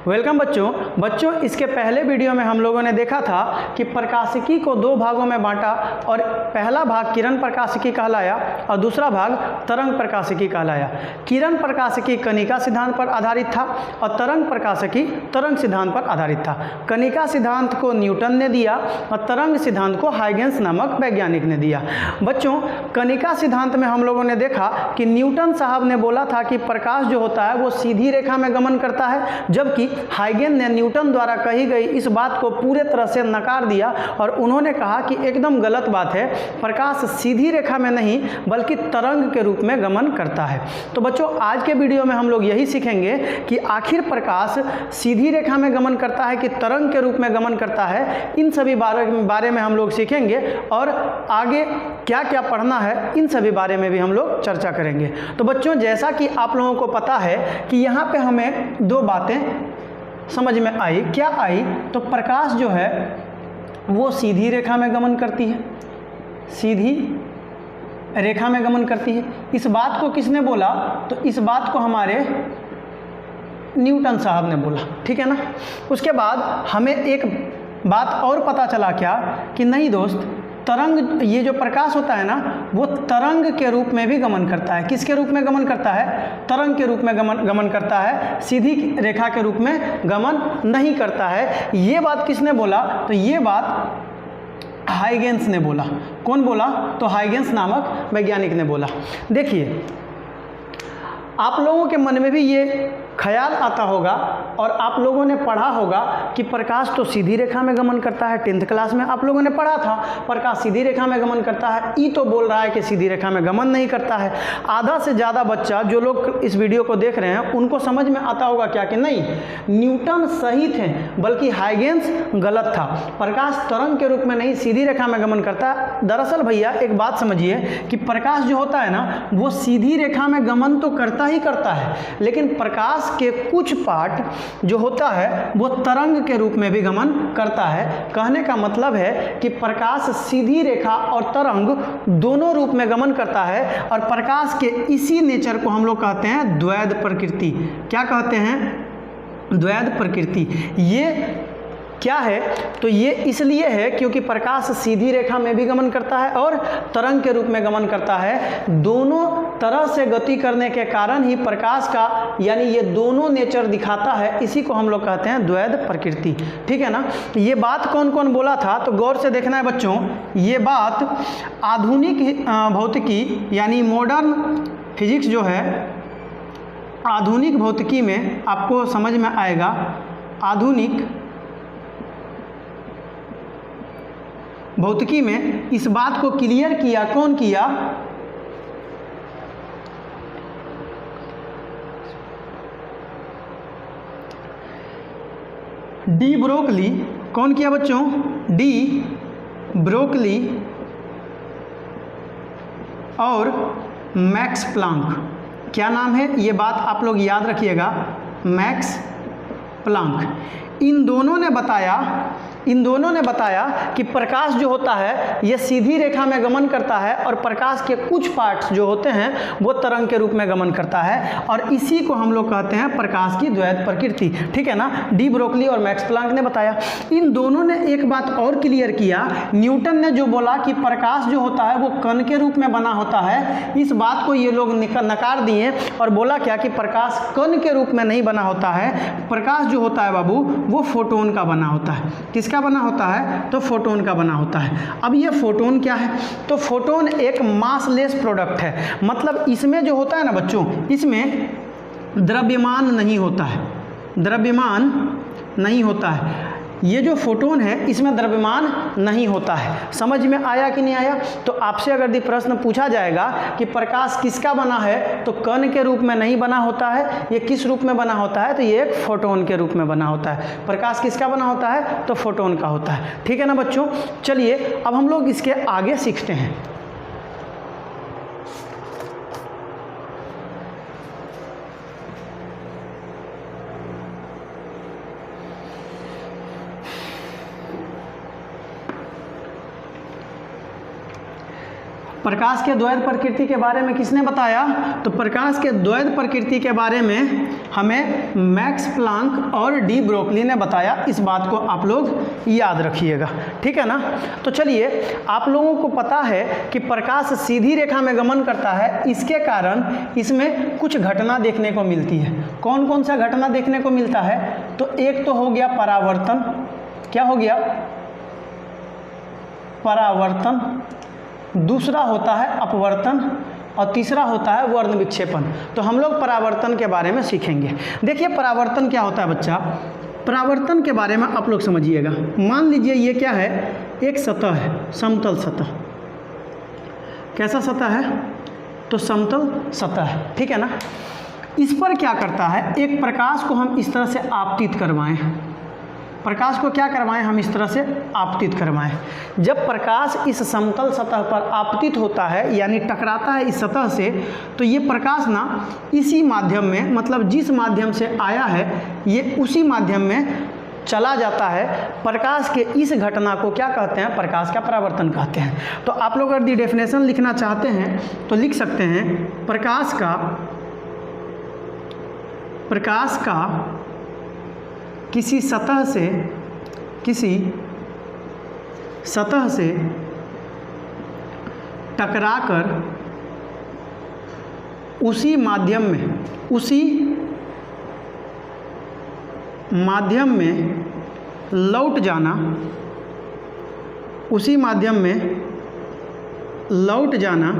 Welcome बच्चों इसके पहले वीडियो में हम लोगों ने देखा था कि प्रकाशिकी को दो भागों में बांटा और पहला भाग किरण प्रकाशिकी कहलाया और दूसरा भाग तरंग प्रकाशिकी कहलाया। किरण प्रकाशिकी कनिका सिद्धांत पर आधारित था और तरंग प्रकाशिकी तरंग सिद्धांत पर आधारित था। कनिका सिद्धांत को न्यूटन ने दिया और तरंग सिद्धांत को हाइगेंस नामक वैज्ञानिक ने दिया। बच्चों, कनिका सिद्धांत में हम लोगों ने देखा कि न्यूटन साहब ने बोला था कि प्रकाश जो होता है वो सीधी रेखा में गमन करता है, जबकि हाइगेन ने न्यूटन द्वारा कही गई इस बात को पूरे तरह से नकार दिया और उन्होंने कहा कि एकदम गलत बात है, प्रकाश सीधी रेखा में नहीं बल्कि तरंग के रूप में गमन करता है। तो बच्चों, आज के वीडियो में हम लोग यही सीखेंगे कि आखिर प्रकाश सीधी रेखा में गमन करता है कि तरंग के रूप में गमन करता है। इन सभी बारे में हम लोग सीखेंगे और आगे क्या क्या पढ़ना है इन सभी बारे में भी हम लोग चर्चा करेंगे। तो बच्चों, जैसा कि आप लोगों को पता है कि यहाँ पे हमें दो बातें समझ में आई। क्या आई? तो प्रकाश जो है वो सीधी रेखा में गमन करती है, सीधी रेखा में गमन करती है। इस बात को किसने बोला? तो इस बात को हमारे न्यूटन साहब ने बोला, ठीक है ना। उसके बाद हमें एक बात और पता चला, क्या कि नहीं दोस्त, तरंग, ये जो प्रकाश होता है ना वो तरंग के रूप में भी गमन करता है। किसके रूप में गमन करता है? तरंग के रूप में गमन करता है, सीधी रेखा के रूप में गमन नहीं करता है। ये बात किसने बोला? तो ये बात हाइगेंस ने बोला। कौन बोला? तो हाइगेंस नामक वैज्ञानिक ने बोला। देखिए, आप लोगों के मन में भी ये ख्याल आता होगा और आप लोगों ने पढ़ा होगा कि प्रकाश तो सीधी रेखा में गमन करता है। 10th क्लास में आप लोगों ने पढ़ा था प्रकाश सीधी रेखा में गमन करता है। ई तो बोल रहा है कि सीधी रेखा में गमन नहीं करता है। आधा से ज़्यादा बच्चा जो लोग इस वीडियो को देख रहे हैं उनको समझ में आता होगा क्या कि नहीं, न्यूटन सही थे बल्कि हाइगेंस गलत था। प्रकाश तरंग के रूप में नहीं सीधी रेखा में गमन करता है। दरअसल भैया एक बात समझिए कि प्रकाश जो होता है ना वो सीधी रेखा में गमन तो करता ही करता है, लेकिन प्रकाश के कुछ पार्ट जो होता है वो तरंग के रूप में भी गमन करता है। कहने का मतलब है कि प्रकाश सीधी रेखा और तरंग दोनों रूप में गमन करता है और प्रकाश के इसी नेचर को हम लोग कहते हैं द्वैध प्रकृति। क्या कहते हैं? द्वैध प्रकृति। ये क्या है? तो ये इसलिए है क्योंकि प्रकाश सीधी रेखा में भी गमन करता है और तरंग के रूप में गमन करता है। दोनों तरह से गति करने के कारण ही प्रकाश का यानी ये दोनों नेचर दिखाता है। इसी को हम लोग कहते हैं द्वैध प्रकृति, ठीक है ना। ये बात कौन कौन बोला था? तो गौर से देखना है बच्चों, ये बात आधुनिक भौतिकी यानी मॉडर्न फिजिक्स जो है, आधुनिक भौतिकी में आपको समझ में आएगा। आधुनिक भौतिकी में इस बात को क्लियर किया, कौन किया? De Broglie. कौन किया बच्चों? डी ब्रोगली और मैक्स प्लांक। क्या नाम है? ये बात आप लोग याद रखिएगा, मैक्स प्लांक। इन दोनों ने बताया कि प्रकाश जो होता है ये सीधी रेखा में गमन करता है और प्रकाश के कुछ पार्ट्स जो होते हैं वो तरंग के रूप में गमन करता है और इसी को हम लोग कहते हैं प्रकाश की द्वैध प्रकृति, ठीक है ना। डी ब्रोगली और मैक्स प्लांक ने बताया। इन दोनों ने एक बात और क्लियर किया। न्यूटन ने जो बोला कि प्रकाश जो होता है वो कण के रूप में बना होता है, इस बात को ये लोग नकार दिए और बोला क्या कि प्रकाश कण के रूप में नहीं बना होता है। प्रकाश जो होता है बाबू वो फोटोन का बना होता है। किसका बना होता है? तो फोटोन का बना होता है। अब ये फोटोन क्या है? तो फोटोन एक मासलेस प्रोडक्ट है। मतलब इसमें जो होता है ना बच्चों, इसमें द्रव्यमान नहीं होता है, द्रव्यमान नहीं होता है। ये जो फोटोन है इसमें द्रव्यमान नहीं होता है। समझ में आया कि नहीं आया? तो आपसे अगर यदि प्रश्न पूछा जाएगा कि प्रकाश किसका बना है, तो कण के रूप में नहीं बना होता है, ये किस रूप में बना होता है? तो ये एक फोटोन के रूप में बना होता है। प्रकाश किसका बना होता है? तो फोटोन का होता है, ठीक है ना बच्चों। चलिए अब हम लोग इसके आगे सीखते हैं। प्रकाश के द्वैध प्रकृति के बारे में किसने बताया? तो प्रकाश के द्वैध प्रकृति के बारे में हमें मैक्स प्लांक और डी ब्रोगली ने बताया। इस बात को आप लोग याद रखिएगा, ठीक है ना। तो चलिए, आप लोगों को पता है कि प्रकाश सीधी रेखा में गमन करता है, इसके कारण इसमें कुछ घटना देखने को मिलती है। कौन कौन सा घटना देखने को मिलता है? तो एक तो हो गया परावर्तन। क्या हो गया? परावर्तन। दूसरा होता है अपवर्तन और तीसरा होता है वर्ण विक्षेपण। तो हम लोग परावर्तन के बारे में सीखेंगे। देखिए परावर्तन क्या होता है बच्चा। परावर्तन के बारे में आप लोग समझिएगा। मान लीजिए ये क्या है, एक सतह है, समतल सतह। कैसा सतह है? तो समतल सतह है, ठीक है ना। इस पर क्या करता है, एक प्रकाश को हम इस तरह से आपतित करवाएं। प्रकाश को क्या करवाएं? हम इस तरह से आपतित करवाएं। जब प्रकाश इस समतल सतह पर आपतित होता है, यानी टकराता है इस सतह से, तो ये प्रकाश ना इसी माध्यम में, मतलब जिस माध्यम से आया है ये उसी माध्यम में चला जाता है। प्रकाश के इस घटना को क्या कहते हैं? प्रकाश का परावर्तन कहते हैं। तो आप लोग अगर डेफिनेशन लिखना चाहते हैं तो लिख सकते हैं, प्रकाश का किसी सतह से टकराकर उसी माध्यम में लौट जाना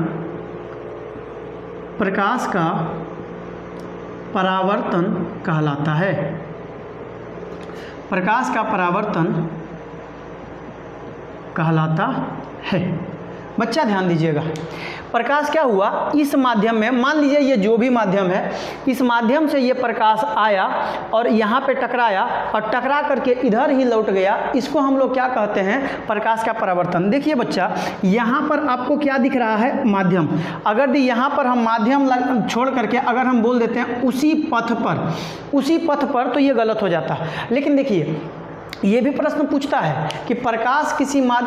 प्रकाश का परावर्तन कहलाता है। प्रकाश का परावर्तन कहलाता है। बच्चा ध्यान दीजिएगा, प्रकाश क्या हुआ, इस माध्यम में, मान लीजिए ये जो भी माध्यम है, इस माध्यम से ये प्रकाश आया और यहाँ पे टकराया और टकरा करके इधर ही लौट गया। इसको हम लोग क्या कहते हैं? प्रकाश का परावर्तन। देखिए बच्चा, यहाँ पर आपको क्या दिख रहा है? माध्यम। अगर यहाँ पर हम माध्यम छोड़ करके अगर हम बोल देते हैं उसी पथ पर, तो ये गलत हो जाता। लेकिन देखिए, ये भी प्रश्न पूछता है कि प्रकाश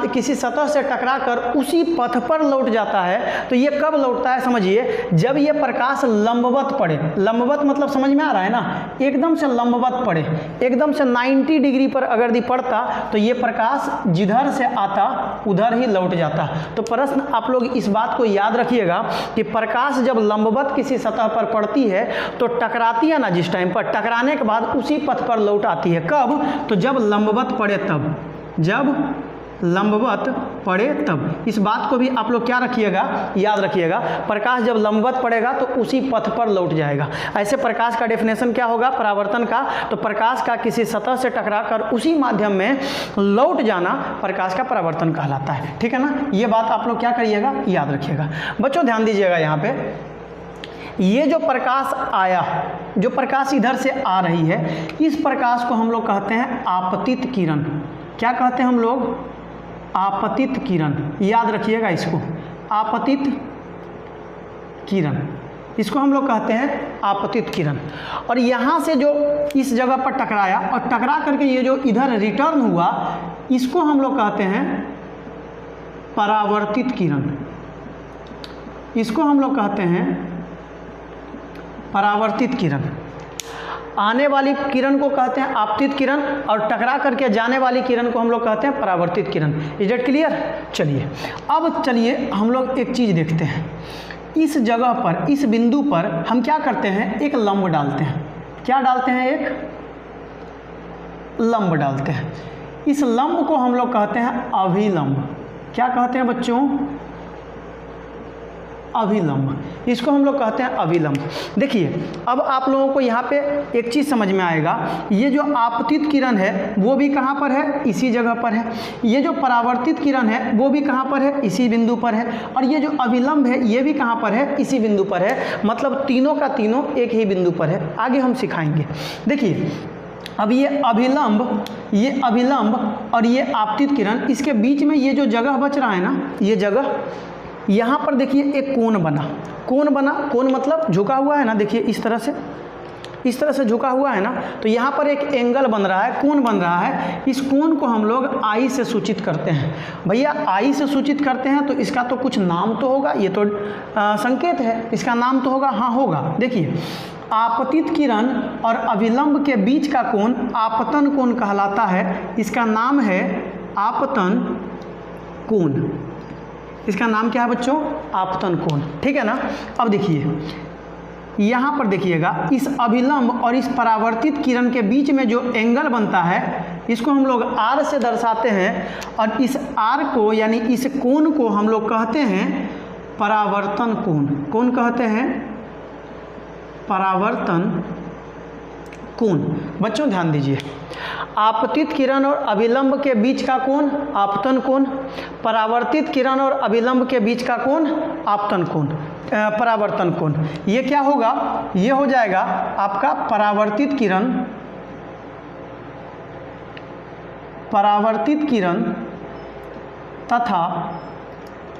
किसी सतह से टकराकर उसी पथ पर लौट जाता है, तो ये कब लौटता है? समझिए, जब ये प्रकाश लंबवत पड़े। लंबवत मतलब समझ में आ रहा है ना, एकदम से लंबवत पड़े, एकदम से 90 डिग्री पर अगर पड़ता तो ये प्रकाश जिधर से आता उधर ही लौट जाता। तो प्रश्न आप लोग इस बात को याद रखिएगा कि प्रकाश जब लंबवत किसी सतह पर पड़ती है तो टकराती है ना, जिस टाइम पर टकराने के बाद उसी पथ पर लौट आती है। कब? तो जब लंबवत पड़े तब। इस बात को भी आप लोग क्या रखिएगा, याद रखिएगा। प्रकाश जब लंबवत पड़ेगा तो उसी पथ पर लौट जाएगा। ऐसे प्रकाश का डेफिनेशन क्या होगा परावर्तन का? तो प्रकाश का किसी सतह से टकराकर उसी माध्यम में लौट जाना प्रकाश का परावर्तन कहलाता है, ठीक है ना। ये बात आप लोग क्या करिएगा, याद रखिएगा। बच्चों ध्यान दीजिएगा, यहाँ पे ये जो प्रकाश आया, जो प्रकाश इधर से आ रही है, इस प्रकाश को हम लोग कहते हैं आपतित किरण। क्या कहते हैं हम लोग? आपतित किरण। याद रखिएगा इसको, आपतित किरण, इसको हम लोग कहते हैं आपतित किरण। और यहाँ से जो इस जगह पर टकराया और टकरा करके ये जो इधर रिटर्न हुआ, इसको हम लोग कहते हैं परावर्तित किरण। इसको हम लोग कहते हैं परावर्तित किरण। आने वाली किरण को कहते हैं आपतित किरण और टकरा करके जाने वाली किरण को हम लोग कहते हैं परावर्तित किरण। Is it clear? चलिए, अब चलिए हम लोग एक चीज़ देखते हैं। इस जगह पर, इस बिंदु पर हम क्या करते हैं? एक लंब डालते हैं। क्या डालते हैं? एक लंब डालते हैं। इस लंब को हम लोग कहते हैं अभिलंब। क्या कहते हैं बच्चों? अभिलंब। इसको हम लोग कहते हैं अभिलंब। देखिए, अब आप लोगों को यहाँ पे एक चीज़ समझ में आएगा, ये जो आपतित किरण है वो भी कहाँ पर है? इसी जगह पर है। ये जो परावर्तित किरण है वो भी कहाँ पर है? इसी बिंदु पर है। और ये जो अभिलंब है ये भी कहाँ पर है? इसी बिंदु पर है। मतलब तीनों का तीनों एक ही बिंदु पर है। आगे हम सिखाएंगे। देखिए, अब ये अभिलंब और ये आपतित किरण, इसके बीच में ये जो जगह बच रहा है ना, ये जगह, यहाँ पर देखिए एक कोण बना। कोण मतलब झुका हुआ है ना, देखिए इस तरह से इस तरह से झुका हुआ है ना, तो यहाँ पर एक एंगल बन रहा है, कोण बन रहा है। इस कोण को हम लोग आई से सूचित करते हैं। भैया आई से सूचित करते हैं तो इसका तो कुछ नाम तो होगा, ये तो संकेत है, इसका नाम तो होगा। हाँ होगा। देखिए, आपतित किरण और अभिलंब के बीच का कोण आपतन कोण कहलाता है। इसका नाम है आपतन कोण। इसका नाम क्या है बच्चों? आपतन कोण। ठीक है ना। अब देखिए यहाँ पर देखिएगा, इस अभिलंब और इस परावर्तित किरण के बीच में जो एंगल बनता है, इसको हम लोग आर से दर्शाते हैं। और इस आर को यानी इस कोण को हम लोग कहते हैं परावर्तन कोण। कौन कहते हैं? परावर्तन कोण। बच्चों ध्यान दीजिए, आपतित किरण और अभिलंब के बीच का कोण आपतन कोण, परावर्तित किरण और अभिलंब के बीच का कोण आपतन कोण, परावर्तन कोण। ये क्या होगा? ये हो जाएगा आपका परावर्तित किरण तथा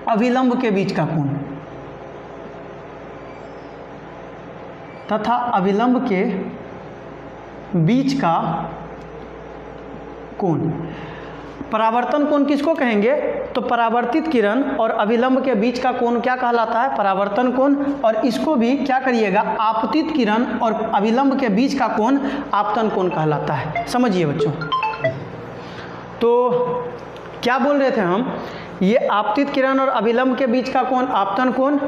अभिलंब के बीच का कोण, तथा अभिलंब के बीच का कोण। परावर्तन कोण किसको कहेंगे? तो परावर्तित किरण और अभिलंब के बीच का कोण क्या कहलाता है? परावर्तन कोण। और इसको भी क्या करिएगा? आपतित किरण और अभिलंब के बीच का कोण आपतन कोण कहलाता है। समझिए बच्चों, तो क्या बोल रहे थे हम? ये आपतित किरण और अभिलंब के बीच का कोण आपतन कोण,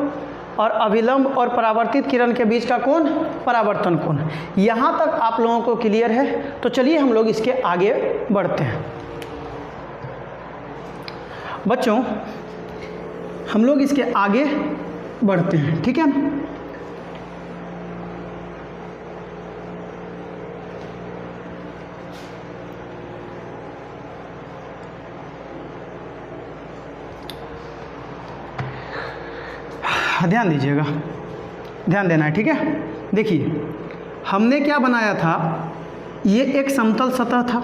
और अभिलंब और परावर्तित किरण के बीच का कोण परावर्तन कोण। यहाँ तक आप लोगों को क्लियर है? तो चलिए हम लोग इसके आगे बढ़ते हैं। बच्चों हम लोग इसके आगे बढ़ते हैं, ठीक है। ध्यान दीजिएगा, ध्यान देना है, ठीक है। देखिए हमने क्या बनाया था, ये एक समतल सतह था।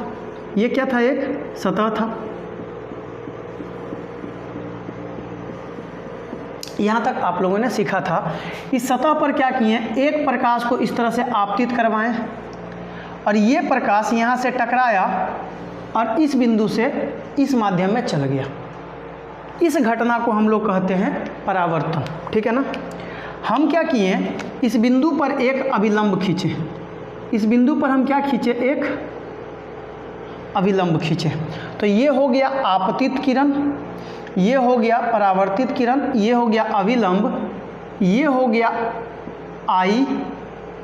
ये क्या था? एक सतह था। यहाँ तक आप लोगों ने सीखा था। इस सतह पर क्या किए? एक प्रकाश को इस तरह से आपतित करवाएं और ये प्रकाश यहाँ से टकराया और इस बिंदु से इस माध्यम में चल गया। इस घटना को हम लोग कहते हैं परावर्तन, ठीक है ना। हम क्या किए? इस बिंदु पर एक अभिलंब खींचे। इस बिंदु पर हम क्या खींचे? एक अभिलंब खींचे। तो ये हो गया आपतित किरण, ये हो गया परावर्तित किरण, ये हो गया अभिलंब, ये हो गया आई,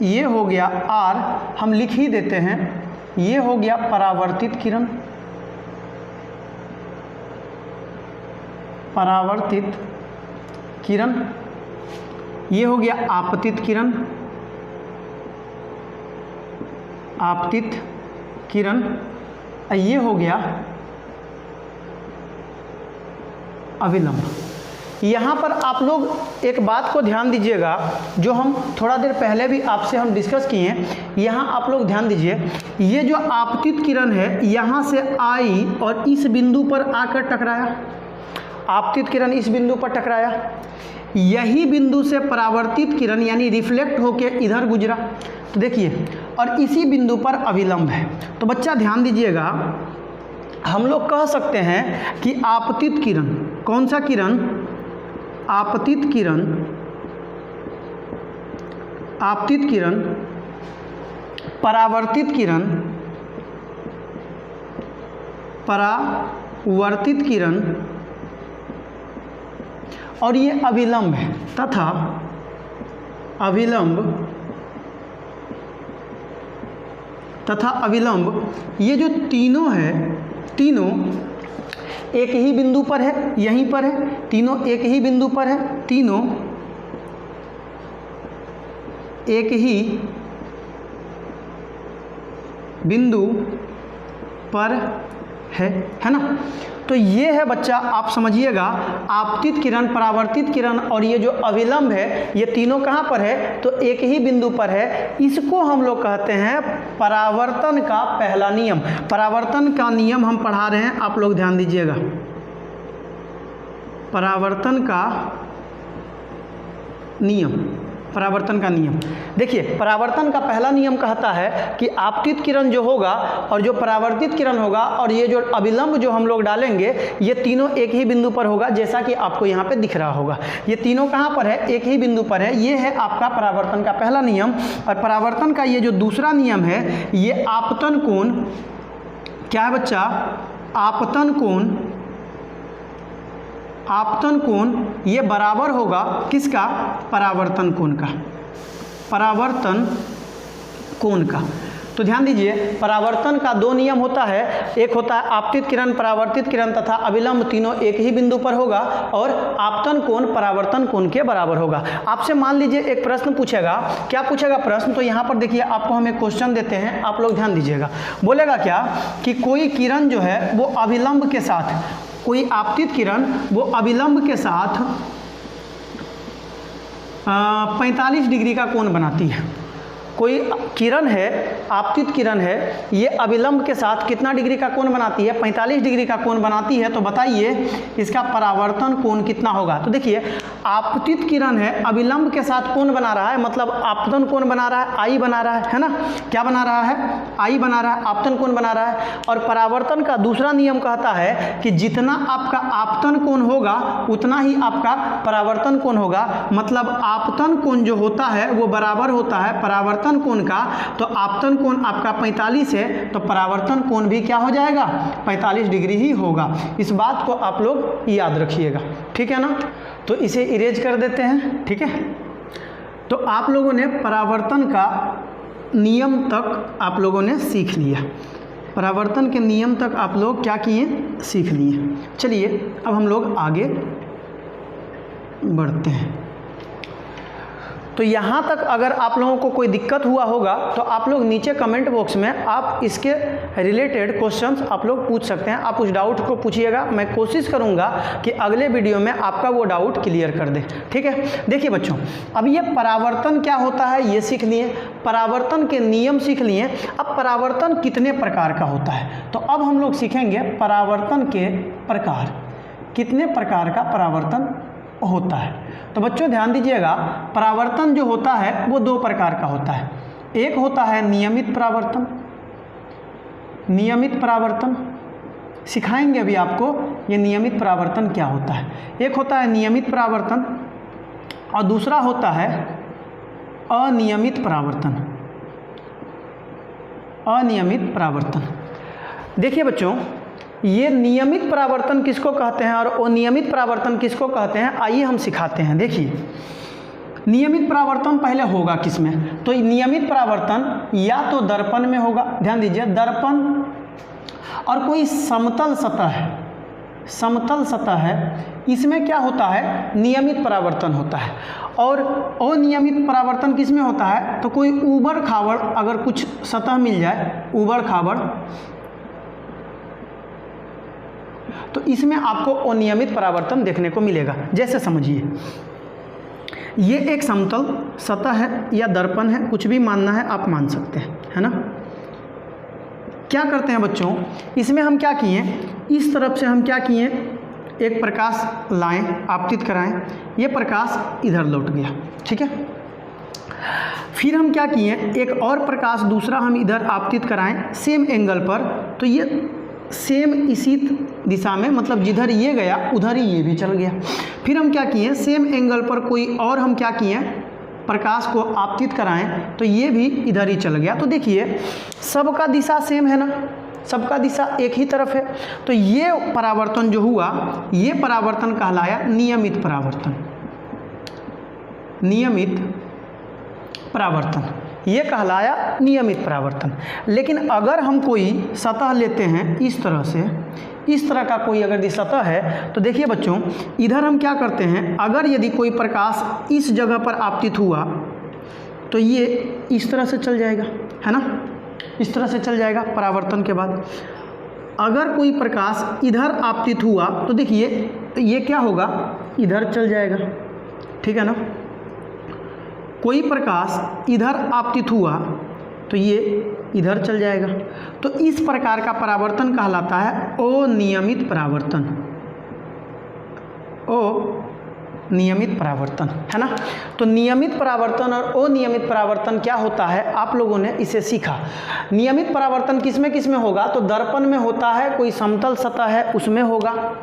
ये हो गया आर। हम लिख ही देते हैं, ये हो गया परावर्तित किरण, परावर्तित किरण, ये हो गया आपतित किरण, आपतित किरण, ये हो गया अभिलंब। यहाँ पर आप लोग एक बात को ध्यान दीजिएगा, जो हम थोड़ा देर पहले भी आपसे हम डिस्कस किए। यहाँ आप लोग ध्यान दीजिए, ये जो आपतित किरण है यहाँ से आई और इस बिंदु पर आकर टकराया। आपतित किरण इस बिंदु पर टकराया, यही बिंदु से परावर्तित किरण यानी रिफ्लेक्ट होकर इधर गुजरा। तो देखिए, और इसी बिंदु पर अभिलंब है। तो बच्चा ध्यान दीजिएगा, हम लोग कह सकते हैं कि आपतित किरण, कौन सा किरण? आपतित किरण, आपतित किरण, परावर्तित किरण, परावर्तित किरण और ये अभिलंब है, तथा अभिलंब तथा अभिलंब, ये जो तीनों है, तीनों एक ही बिंदु पर है, यहीं पर है, तीनों एक ही बिंदु पर है, तीनों एक ही बिंदु पर है ना। तो ये है बच्चा, आप समझिएगा, आपतित किरण, परावर्तित किरण और ये जो अभिलंब है, ये तीनों कहाँ पर है? तो एक ही बिंदु पर है। इसको हम लोग कहते हैं परावर्तन का पहला नियम। परावर्तन का नियम हम पढ़ा रहे हैं, आप लोग ध्यान दीजिएगा। परावर्तन का नियम, परावर्तन का नियम। देखिए परावर्तन का पहला नियम कहता है कि आपतित किरण जो होगा और जो परावर्तित किरण होगा और ये जो अभिलंब जो हम लोग डालेंगे ये तीनों एक ही बिंदु पर होगा, जैसा कि आपको यहाँ पे दिख रहा होगा। ये तीनों कहाँ पर है? एक ही बिंदु पर है। ये है आपका परावर्तन का पहला नियम। और परावर्तन का ये जो दूसरा नियम है ये आपतन कोण, क्या है बच्चा? आपतन कोण। आपतन कोण ये बराबर होगा किसका? परावर्तन कोण का। परावर्तन कोण का। तो ध्यान दीजिए परावर्तन का दो नियम होता है, एक होता है आपतित किरण, परावर्तित किरण तथा अभिलंब तीनों एक ही बिंदु पर होगा और आपतन कोण परावर्तन कोण के बराबर होगा। आपसे मान लीजिए एक प्रश्न पूछेगा, क्या पूछेगा प्रश्न? तो यहाँ पर देखिए आपको हम एक क्वेश्चन देते हैं, आप लोग ध्यान दीजिएगा। बोलेगा क्या कि कोई किरण जो है वो अभिलंब के साथ, कोई आपतित किरण वो अभिलंब के साथ 45 डिग्री का कोण बनाती है। कोई किरण है, आपतित किरण है, ये अभिलंब के साथ कितना डिग्री का कोण बनाती है? 45 डिग्री का कोण बनाती है। तो बताइए इसका परावर्तन कोण कितना होगा? तो देखिए आपतित किरण है, अभिलंब के साथ कोण बना रहा है, मतलब आपतन कोण बना रहा है, आई बना रहा है ना? क्या बना रहा है? आई बना रहा है, आपतन कोण बना रहा है। और परावर्तन का दूसरा नियम कहता है कि जितना आपका आपतन कोण होगा उतना ही आपका परावर्तन कोण होगा, मतलब आपतन कोण जो होता है वो बराबर होता है परावर्तन कोण का। तो आपतन कोण आपका 45 है तो परावर्तन कोण भी क्या हो जाएगा? 45 डिग्री ही होगा। इस बात को आप लोग याद रखिएगा, ठीक है ना? तो इसे इरेज कर देते हैं, ठीक है? तो आप लोगों ने परावर्तन का नियम तक आप लोगों ने सीख लिया। परावर्तन के नियम तक आप लोग क्या किए? सीख लिए। चलिए अब हम लोग आगे बढ़ते हैं। तो यहाँ तक अगर आप लोगों को कोई दिक्कत हुआ होगा तो आप लोग नीचे कमेंट बॉक्स में आप इसके रिलेटेड क्वेश्चंस आप लोग पूछ सकते हैं। आप उस डाउट को पूछिएगा, मैं कोशिश करूँगा कि अगले वीडियो में आपका वो डाउट क्लियर कर दे, ठीक है? देखिए बच्चों, अब ये परावर्तन क्या होता है ये सीख लिए, परावर्तन के नियम सीख लिए। अब परावर्तन कितने प्रकार का होता है तो अब हम लोग सीखेंगे परावर्तन के प्रकार, कितने प्रकार का परावर्तन होता है। तो बच्चों ध्यान दीजिएगा, परावर्तन जो होता है वो दो प्रकार का होता है। एक होता है नियमित परावर्तन, नियमित परावर्तन सिखाएंगे अभी आपको ये नियमित परावर्तन क्या होता है। एक होता है नियमित परावर्तन और दूसरा होता है अनियमित परावर्तन। अनियमित परावर्तन, देखिए बच्चों ये नियमित परावर्तन किसको कहते हैं और अनियमित परावर्तन किसको कहते हैं, आइए हम सिखाते हैं। देखिए नियमित परावर्तन पहले होगा किसमें? तो नियमित परावर्तन या तो दर्पण में होगा, ध्यान दीजिए दर्पण, और कोई समतल सतह है, समतल सतह है, इसमें क्या होता है? नियमित परावर्तन होता है। और अनियमित परावर्तन किसमें होता है? तो कोई ऊबड़ खाबड़ अगर कुछ सतह मिल जाए, ऊबड़ खाबड़, तो इसमें आपको अनियमित परावर्तन देखने को मिलेगा। जैसे समझिए ये एक समतल सतह है या दर्पण है, कुछ भी मानना है आप मान सकते हैं, है ना? क्या करते हैं बच्चों, इसमें हम क्या किए, इस तरफ से हम क्या किए, एक प्रकाश लाएं, आपतित कराएं, ये प्रकाश इधर लौट गया, ठीक है? फिर हम क्या किए, एक और प्रकाश दूसरा हम इधर आपतित कराएं सेम एंगल पर, तो ये सेम इसी दिशा में, मतलब जिधर ये गया उधर ही ये भी चल गया। फिर हम क्या किए, सेम एंगल पर कोई और हम क्या किए, प्रकाश को आपतित कराएं तो ये भी इधर ही चल गया। तो देखिए सबका दिशा सेम है ना, सबका दिशा एक ही तरफ है। तो ये परावर्तन जो हुआ ये परावर्तन कहलाया नियमित परावर्तन। नियमित परावर्तन ये कहलाया नियमित परावर्तन। लेकिन अगर हम कोई सतह लेते हैं इस तरह से, इस तरह का कोई अगर सतह है तो देखिए बच्चों इधर हम क्या करते हैं, अगर यदि कोई प्रकाश इस जगह पर आपतित हुआ तो ये इस तरह से चल जाएगा, है ना? इस तरह से चल जाएगा परावर्तन के बाद। अगर कोई प्रकाश इधर आपतित हुआ तो देखिए ये क्या होगा, इधर चल जाएगा, ठीक है ना? कोई प्रकाश इधर आपतित हुआ तो ये इधर चल जाएगा। तो इस प्रकार का परावर्तन कहलाता है अनियमित परावर्तन। नियमित परावर्तन, है ना। तो नियमित परावर्तन और अनियमित परावर्तन क्या होता है, आप लोगों ने इसे सीखा। नियमित परावर्तन किसमें किसमें होगा, तो दर्पण में होता है, कोई समतल सतह है उसमें होगा।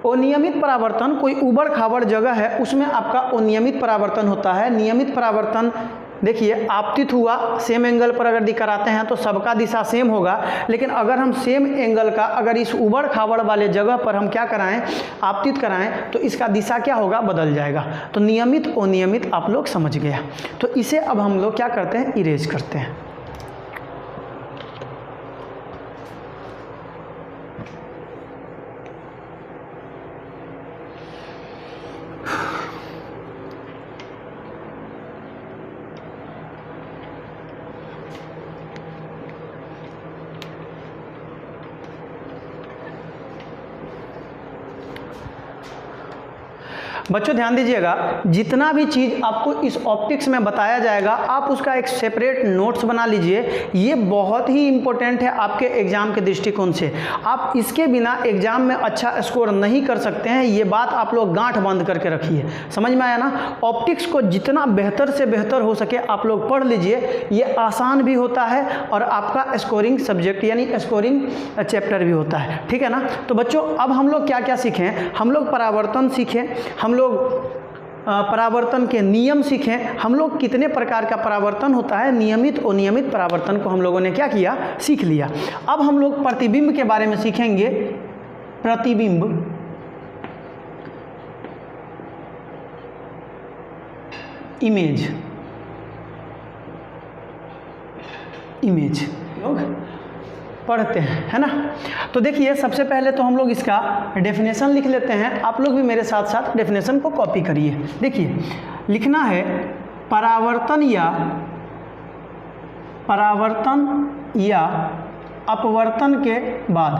अनियमित परावर्तन कोई उबड़ खाबड़ जगह है उसमें आपका अनियमित परावर्तन होता है। नियमित परावर्तन देखिए आपतित हुआ, सेम एंगल पर अगर कराते हैं तो सबका दिशा सेम होगा, लेकिन अगर हम सेम एंगल का अगर इस उबड़ खाबड़ वाले जगह पर हम क्या कराएं, आपतित कराएं, तो इसका दिशा क्या होगा, बदल जाएगा। तो नियमित अनियमित आप लोग समझ गया। तो इसे अब हम लोग क्या करते हैं, इरेज करते हैं। बच्चों ध्यान दीजिएगा, जितना भी चीज़ आपको इस ऑप्टिक्स में बताया जाएगा आप उसका एक सेपरेट नोट्स बना लीजिए। ये बहुत ही इंपॉर्टेंट है आपके एग्जाम के दृष्टिकोण से। आप इसके बिना एग्जाम में अच्छा स्कोर नहीं कर सकते हैं, ये बात आप लोग गांठ बांध करके रखिए। समझ में आया ना। ऑप्टिक्स को जितना बेहतर से बेहतर हो सके आप लोग पढ़ लीजिए। ये आसान भी होता है और आपका स्कोरिंग सब्जेक्ट यानी स्कोरिंग चैप्टर भी होता है, ठीक है ना। तो बच्चों अब हम लोग क्या क्या सीखें, हम लोग परावर्तन सीखें, हम लोग परावर्तन के नियम सीखें, हम लोग कितने प्रकार का परावर्तन होता है, नियमित अनियमित परावर्तन को हम लोगों ने क्या किया, सीख लिया। अब हम लोग प्रतिबिंब के बारे में सीखेंगे। प्रतिबिंब, इमेज, इमेज लोग पढ़ते हैं, है ना। तो देखिए सबसे पहले तो हम लोग इसका डेफिनेशन लिख लेते हैं। आप लोग भी मेरे साथ साथ डेफिनेशन को कॉपी करिए। देखिए लिखना है परावर्तन या अपवर्तन के बाद,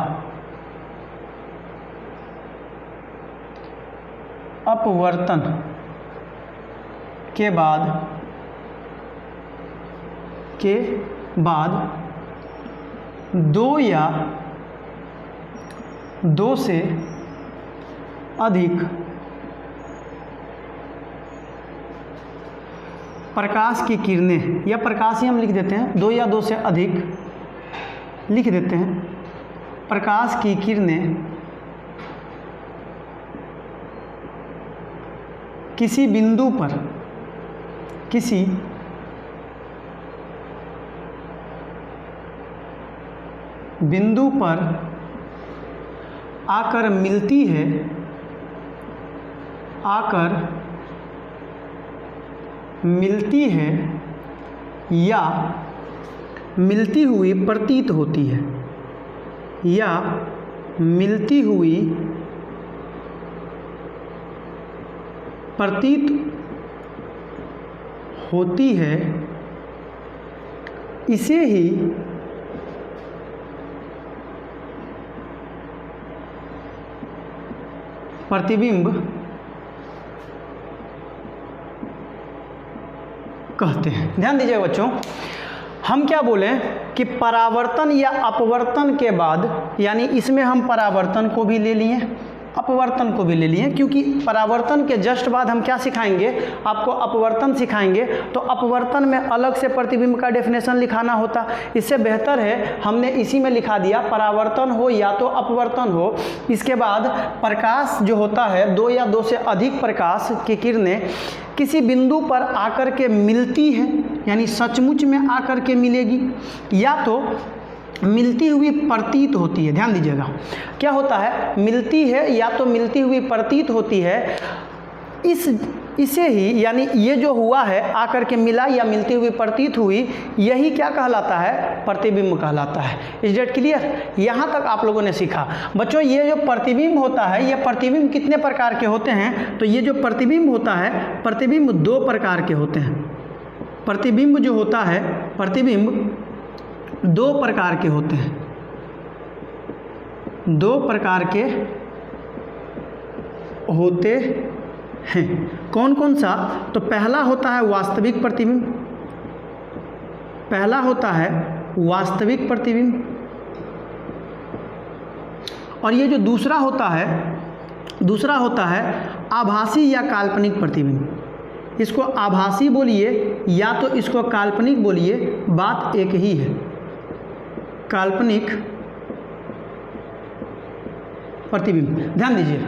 अपवर्तन के बाद दो या दो से अधिक प्रकाश की किरणें, या प्रकाश ही हम लिख देते हैं, दो या दो से अधिक लिख देते हैं, प्रकाश की किरणें किसी बिंदु पर आकर मिलती है, या मिलती हुई प्रतीत होती है, या मिलती हुई प्रतीत होती है, इसे ही प्रतिबिंब कहते हैं। ध्यान दीजिए बच्चों, हम क्या बोलें कि परावर्तन या अपवर्तन के बाद, यानी इसमें हम परावर्तन को भी ले लिए, अपवर्तन को भी ले लिए, क्योंकि परावर्तन के जस्ट बाद हम क्या सिखाएंगे, आपको अपवर्तन सिखाएंगे। तो अपवर्तन में अलग से प्रतिबिंब का डेफिनेशन लिखाना होता, इससे बेहतर है हमने इसी में लिखा दिया, परावर्तन हो या तो अपवर्तन हो। इसके बाद प्रकाश जो होता है, दो या दो से अधिक प्रकाश की किरणें किसी बिंदु पर आकर के मिलती है, यानी सचमुच में आकर के मिलेगी, या तो मिलती हुई प्रतीत होती है। ध्यान दीजिएगा, क्या होता है, मिलती है या तो मिलती हुई प्रतीत होती है। इसे ही, यानी ये जो हुआ है आकर के मिला या मिलती हुई प्रतीत हुई, यही क्या कहलाता है, प्रतिबिंब कहलाता है। Is that clear. यहाँ तक आप लोगों ने सीखा। बच्चों ये जो प्रतिबिंब होता है, ये प्रतिबिंब कितने प्रकार के होते हैं, तो ये जो प्रतिबिंब होता है, प्रतिबिंब दो प्रकार के होते हैं। प्रतिबिंब जो होता है, प्रतिबिंब दो प्रकार के होते हैं, दो प्रकार के होते हैं। कौन कौन सा, तो पहला होता है वास्तविक प्रतिबिंब, पहला होता है वास्तविक प्रतिबिंब, और ये जो दूसरा होता है आभासी या काल्पनिक प्रतिबिंब। इसको आभासी बोलिए या तो इसको काल्पनिक बोलिए, बात एक ही है। काल्पनिक प्रतिबिंब, ध्यान दीजिए,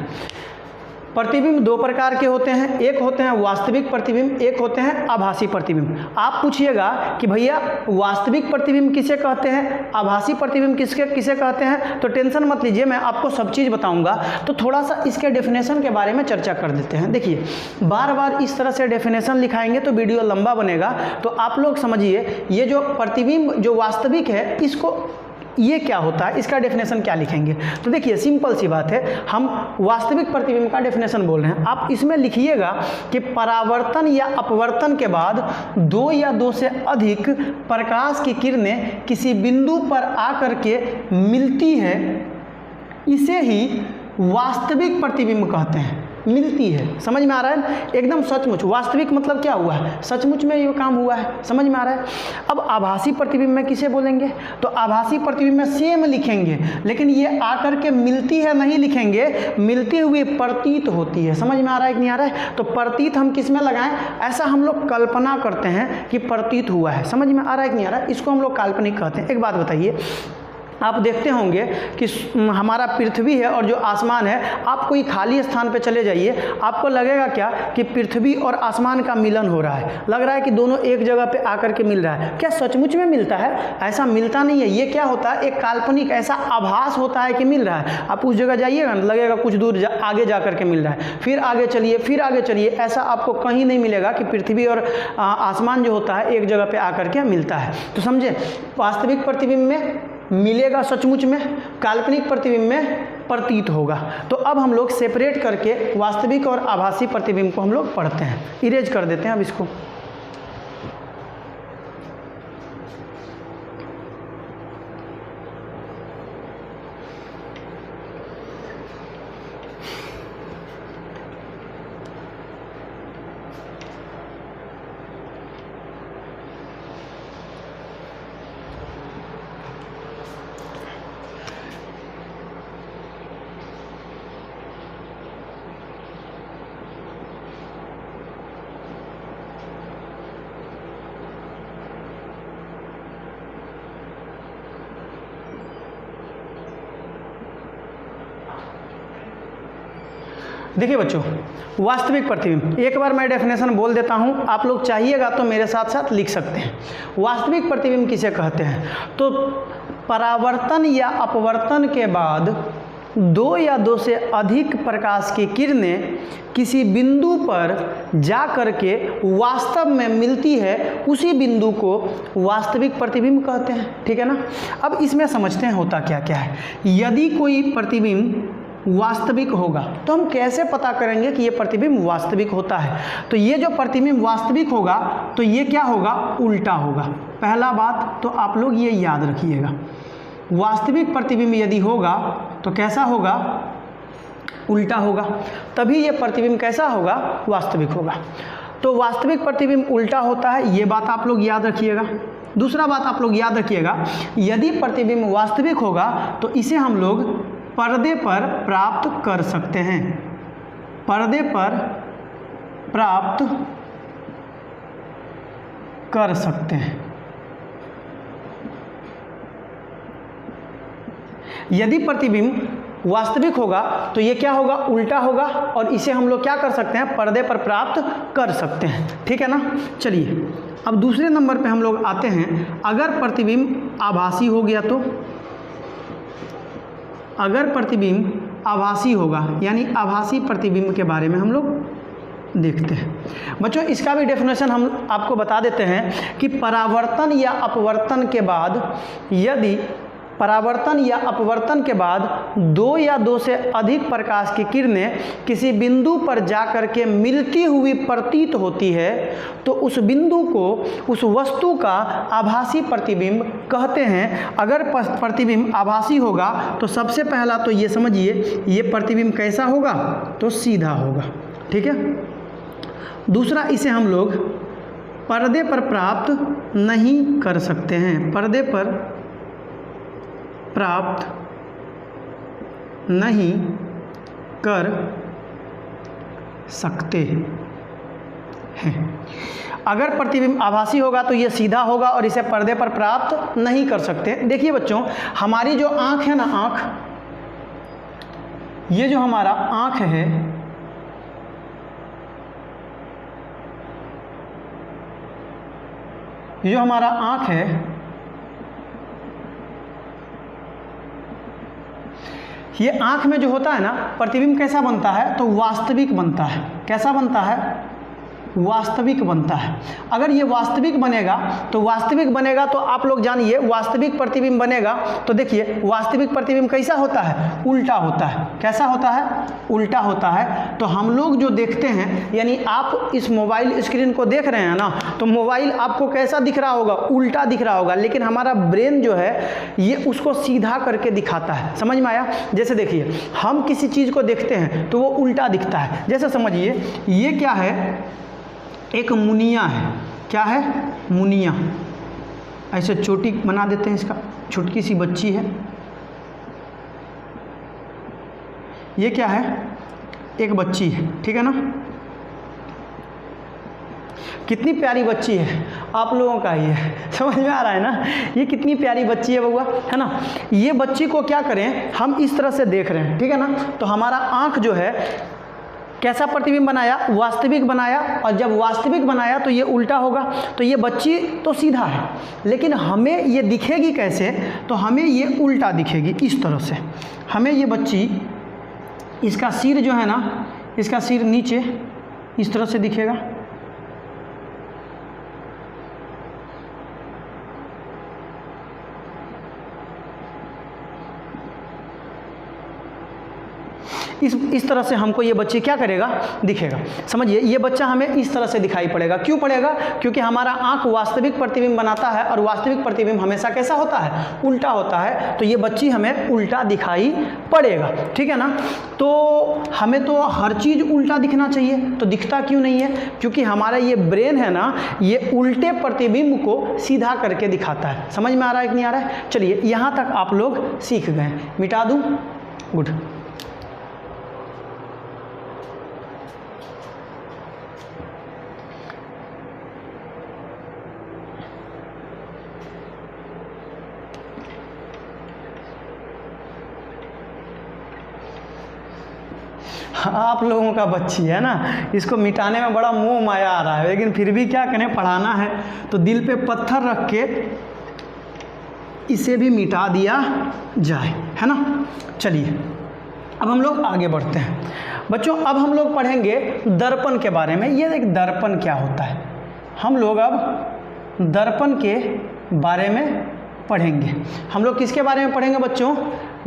प्रतिबिंब दो प्रकार के होते हैं, एक होते हैं वास्तविक प्रतिबिंब, एक होते हैं आभासी प्रतिबिंब। आप पूछिएगा कि भैया वास्तविक प्रतिबिंब किसे कहते हैं, आभासी प्रतिबिंब किसे कहते हैं, तो टेंशन मत लीजिए, मैं आपको सब चीज़ बताऊंगा। तो थोड़ा सा इसके डेफिनेशन के बारे में चर्चा कर देते हैं। देखिए, बार बार इस तरह से डेफिनेशन लिखाएंगे तो वीडियो लंबा बनेगा। तो आप लोग समझिए, ये जो प्रतिबिंब जो वास्तविक है, इसको ये क्या होता है, इसका डेफिनेशन क्या लिखेंगे। तो देखिए, सिंपल सी बात है, हम वास्तविक प्रतिबिंब का डेफिनेशन बोल रहे हैं। आप इसमें लिखिएगा कि परावर्तन या अपवर्तन के बाद दो या दो से अधिक प्रकाश की किरणें किसी बिंदु पर आकर के मिलती है, इसे ही वास्तविक प्रतिबिंब कहते हैं। मिलती है, समझ में आ रहा है, एकदम सचमुच। वास्तविक मतलब क्या हुआ है, सचमुच में ये काम हुआ है, समझ में आ रहा है। अब आभासी प्रतिबिंब में किसे बोलेंगे, तो आभासी प्रतिबिंब में सेम लिखेंगे, लेकिन ये आकर के मिलती है नहीं लिखेंगे, मिलती हुई प्रतीत होती है। समझ में आ रहा है कि नहीं आ रहा है। तो प्रतीत हम किस में लगाएं, ऐसा हम लोग कल्पना करते हैं कि प्रतीत हुआ है। समझ में आ रहा है कि नहीं आ रहा है, इसको हम लोग काल्पनिक कहते हैं। एक बात बताइए, आप देखते होंगे कि हमारा पृथ्वी है और जो आसमान है, आप कोई खाली स्थान पे चले जाइए, आपको लगेगा क्या कि पृथ्वी और आसमान का मिलन हो रहा है, लग रहा है कि दोनों एक जगह पे आकर के मिल रहा है। क्या सचमुच में मिलता है? ऐसा मिलता नहीं है। ये क्या होता है, एक काल्पनिक ऐसा आभास होता है कि मिल रहा है। आप उस जगह जाइएगा, लगेगा कुछ दूर आगे जा कर के मिल रहा है, फिर आगे चलिए, फिर आगे चलिए, ऐसा आपको कहीं नहीं मिलेगा कि पृथ्वी और आसमान जो होता है एक जगह पर आकर के मिलता है। तो समझे, वास्तविक प्रतिबिंब में मिलेगा सचमुच में, काल्पनिक प्रतिबिंब में प्रतीत होगा। तो अब हम लोग सेपरेट करके वास्तविक और आभासी प्रतिबिंब को हम लोग पढ़ते हैं। इरेज कर देते हैं अब इसको। देखिए बच्चों, वास्तविक प्रतिबिंब, एक बार मैं डेफिनेशन बोल देता हूं, आप लोग चाहिएगा तो मेरे साथ साथ लिख सकते हैं। वास्तविक प्रतिबिंब किसे कहते हैं, तो परावर्तन या अपवर्तन के बाद दो या दो से अधिक प्रकाश की किरणें किसी बिंदु पर जा कर के वास्तव में मिलती है, उसी बिंदु को वास्तविक प्रतिबिंब कहते हैं। ठीक है ना। अब इसमें समझते हैं होता क्या क्या है। यदि कोई प्रतिबिंब वास्तविक होगा तो हम कैसे पता करेंगे कि ये प्रतिबिंब वास्तविक होता है। तो ये जो प्रतिबिंब वास्तविक होगा तो ये क्या होगा, उल्टा होगा। पहला बात तो आप लोग ये याद रखिएगा, वास्तविक प्रतिबिंब यदि होगा तो कैसा होगा, उल्टा होगा, तभी ये प्रतिबिंब कैसा होगा, वास्तविक होगा। तो वास्तविक प्रतिबिंब उल्टा होता है, ये बात आप लोग याद रखिएगा। दूसरा बात आप लोग याद रखिएगा, यदि प्रतिबिंब वास्तविक होगा तो इसे हम लोग पर्दे पर प्राप्त कर सकते हैं। पर्दे पर प्राप्त कर सकते हैं। यदि प्रतिबिंब वास्तविक होगा तो ये क्या होगा, उल्टा होगा, और इसे हम लोग क्या कर सकते हैं, पर्दे पर प्राप्त कर सकते हैं। ठीक है ना। चलिए अब दूसरे नंबर पे हम लोग आते हैं। अगर प्रतिबिंब आभासी हो गया तो, अगर प्रतिबिंब आभासी होगा, यानी आभासी प्रतिबिंब के बारे में हम लोग देखते हैं। बच्चों इसका भी डेफिनेशन हम आपको बता देते हैं कि परावर्तन या अपवर्तन के बाद, यदि परावर्तन या अपवर्तन के बाद दो या दो से अधिक प्रकाश की किरणें किसी बिंदु पर जाकर के मिलती हुई प्रतीत होती है तो उस बिंदु को, उस वस्तु का आभासी प्रतिबिंब कहते हैं। अगर प्रतिबिंब आभासी होगा तो सबसे पहला तो ये समझिए, ये प्रतिबिंब कैसा होगा, तो सीधा होगा। ठीक है। दूसरा, इसे हम लोग पर्दे पर प्राप्त नहीं कर सकते हैं, पर्दे पर प्राप्त नहीं कर सकते हैं। अगर प्रतिबिंब आभासी होगा तो ये सीधा होगा और इसे पर्दे पर प्राप्त नहीं कर सकते। देखिए बच्चों, हमारी जो आँख है ना, आँख, ये जो हमारा आँख है, ये जो हमारा आँख है, ये आँख में जो होता है ना, प्रतिबिंब कैसा बनता है, तो वास्तविक बनता है। कैसा बनता है? वास्तविक बनता है। अगर ये वास्तविक बनेगा तो आप लोग जानिए, वास्तविक प्रतिबिंब बनेगा तो देखिए, वास्तविक प्रतिबिंब कैसा होता है? उल्टा होता है। कैसा होता है? उल्टा होता है। तो हम लोग जो देखते हैं, यानी आप इस मोबाइल स्क्रीन को देख रहे हैं ना, तो मोबाइल आपको कैसा दिख रहा होगा? उल्टा दिख रहा होगा, लेकिन हमारा ब्रेन जो है ये उसको सीधा करके दिखाता है। समझ में आया? जैसे देखिए, हम किसी चीज़ को देखते हैं तो वो उल्टा दिखता है। जैसे समझिए, ये क्या है? एक मुनिया है। क्या है? मुनिया। ऐसे चोटी बना देते हैं इसका, छोटी सी बच्ची है। ये क्या है? एक बच्ची है, ठीक है ना? कितनी प्यारी बच्ची है, आप लोगों का ही है। समझ में आ रहा है ना? ये कितनी प्यारी बच्ची है बउआ, है ना? ये बच्ची को क्या करें, हम इस तरह से देख रहे हैं, ठीक है ना? तो हमारा आँख जो है कैसा प्रतिबिंब बनाया? वास्तविक बनाया। और जब वास्तविक बनाया तो ये उल्टा होगा। तो ये बच्ची तो सीधा है, लेकिन हमें ये दिखेगी कैसे? तो हमें ये उल्टा दिखेगी, इस तरह से। हमें ये बच्ची, इसका सिर जो है ना, इसका सिर नीचे इस तरह से दिखेगा। इस तरह से हमको ये बच्चे क्या करेगा? दिखेगा। समझिए, ये बच्चा हमें इस तरह से दिखाई पड़ेगा। क्यों पड़ेगा? क्योंकि हमारा आँख वास्तविक प्रतिबिंब बनाता है, और वास्तविक प्रतिबिंब हमेशा कैसा होता है? उल्टा होता है। तो ये बच्ची हमें उल्टा दिखाई पड़ेगा, ठीक है ना? तो हमें तो हर चीज़ उल्टा दिखना चाहिए, तो दिखता क्यों नहीं है? क्योंकि हमारा ये ब्रेन है ना, ये उल्टे प्रतिबिंब को सीधा करके दिखाता है। समझ में आ रहा है कि नहीं आ रहा है? चलिए, यहाँ तक आप लोग सीख गए। मिटा दूँ? गुड। आप लोगों का बच्ची है ना, इसको मिटाने में बड़ा मोह माया आ रहा है, लेकिन फिर भी क्या करें, पढ़ाना है तो दिल पे पत्थर रख के इसे भी मिटा दिया जाए, है ना? चलिए, अब हम लोग आगे बढ़ते हैं बच्चों। अब हम लोग पढ़ेंगे दर्पण के बारे में। ये एक दर्पण क्या होता है, हम लोग अब दर्पण के बारे में पढ़ेंगे। हम लोग किसके बारे में पढ़ेंगे बच्चों?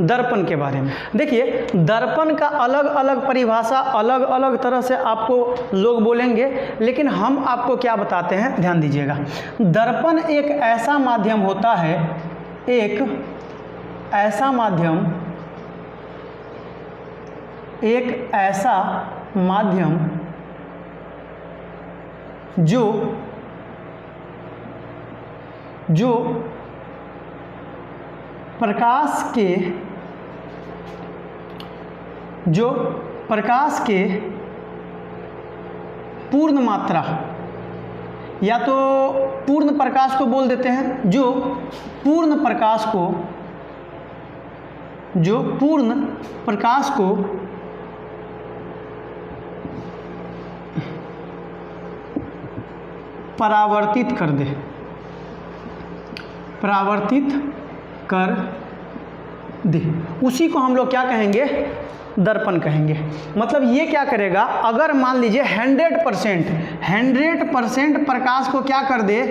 दर्पण के बारे में। देखिए, दर्पण का अलग अलग परिभाषा अलग अलग तरह से आपको लोग बोलेंगे, लेकिन हम आपको क्या बताते हैं, ध्यान दीजिएगा। दर्पण एक ऐसा माध्यम होता है, एक ऐसा माध्यम जो प्रकाश के पूर्ण मात्रा, या तो पूर्ण प्रकाश को बोल देते हैं, जो पूर्ण प्रकाश को परावर्तित कर दे, उसी को हम लोग क्या कहेंगे? दर्पण कहेंगे। मतलब ये क्या करेगा, अगर मान लीजिए 100% प्रकाश को क्या कर दे?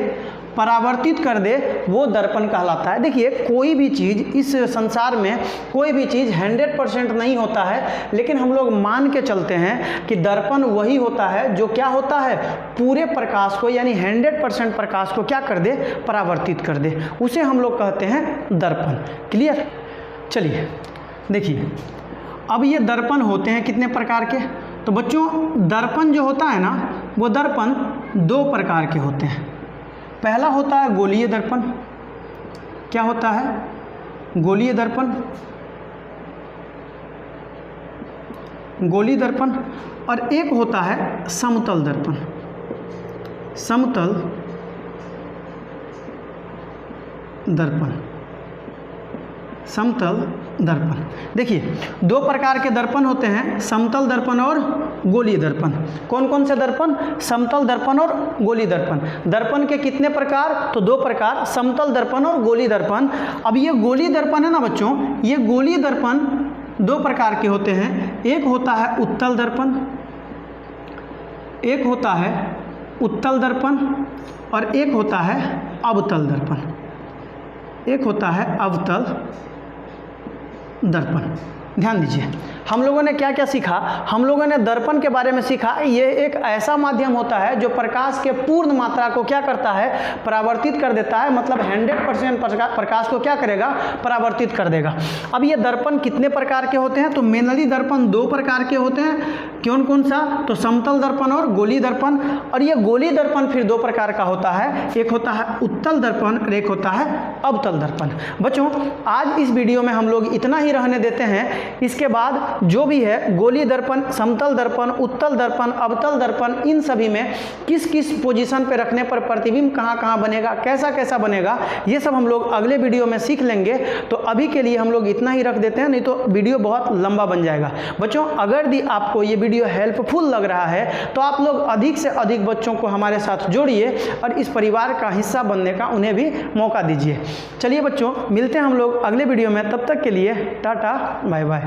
परावर्तित कर दे, वो दर्पण कहलाता है। देखिए, कोई भी चीज़ इस संसार में, कोई भी चीज़ 100% नहीं होता है, लेकिन हम लोग मान के चलते हैं कि दर्पण वही होता है जो क्या होता है? पूरे प्रकाश को, यानी 100% प्रकाश को क्या कर दे? परावर्तित कर दे। उसे हम लोग कहते हैं दर्पण। क्लियर? चलिए देखिए, अब ये दर्पण होते हैं कितने प्रकार के? तो बच्चों, दर्पण जो होता है ना, वो दर्पण 2 प्रकार के होते हैं। पहला होता है गोलीय दर्पण। क्या होता है? गोलीय दर्पण। गोली दर्पण और एक होता है समतल दर्पण। समतल दर्पण, समतल दर्पण। देखिए दो प्रकार के दर्पण होते हैं, समतल दर्पण और गोलीय दर्पण। कौन कौन से दर्पण? समतल दर्पण और गोलीय दर्पण। दर्पण के कितने प्रकार? तो दो प्रकार, समतल दर्पण और गोलीय दर्पण। अब ये गोलीय दर्पण है ना बच्चों, ये गोलीय दर्पण दो प्रकार के होते हैं। एक होता है उत्तल दर्पण, एक होता है उत्तल दर्पण और एक होता है अवतल दर्पण। एक होता है अवतल दर्पण। ध्यान दीजिए, हम लोगों ने क्या क्या सीखा? हम लोगों ने दर्पण के बारे में सीखा, ये एक ऐसा माध्यम होता है जो प्रकाश के पूर्ण मात्रा को क्या करता है? परावर्तित कर देता है। मतलब 100% प्रकाश को क्या करेगा? परावर्तित कर देगा। अब ये दर्पण कितने प्रकार के होते हैं? तो मेनली दर्पण दो प्रकार के होते हैं। कौन कौन सा? तो समतल दर्पण और गोलीय दर्पण। और ये गोलीय दर्पण फिर दो प्रकार का होता है, एक होता है उत्तल दर्पण और एक होता है अवतल दर्पण। बच्चों आज इस वीडियो में हम लोग इतना ही रहने देते हैं। इसके बाद जो भी है गोलीय दर्पण, समतल दर्पण, उत्तल दर्पण, अवतल दर्पण, इन सभी में किस किस पोजीशन पे रखने पर प्रतिबिंब कहाँ कहाँ बनेगा, कैसा कैसा बनेगा, ये सब हम लोग अगले वीडियो में सीख लेंगे। तो अभी के लिए हम लोग इतना ही रख देते हैं, नहीं तो वीडियो बहुत लंबा बन जाएगा। बच्चों अगर भी आपको ये वीडियो हेल्पफुल लग रहा है तो आप लोग अधिक से अधिक बच्चों को हमारे साथ जोड़िए और इस परिवार का हिस्सा बनने का उन्हें भी मौका दीजिए। चलिए बच्चों, मिलते हैं हम लोग अगले वीडियो में। तब तक के लिए टाटा बाय बाय।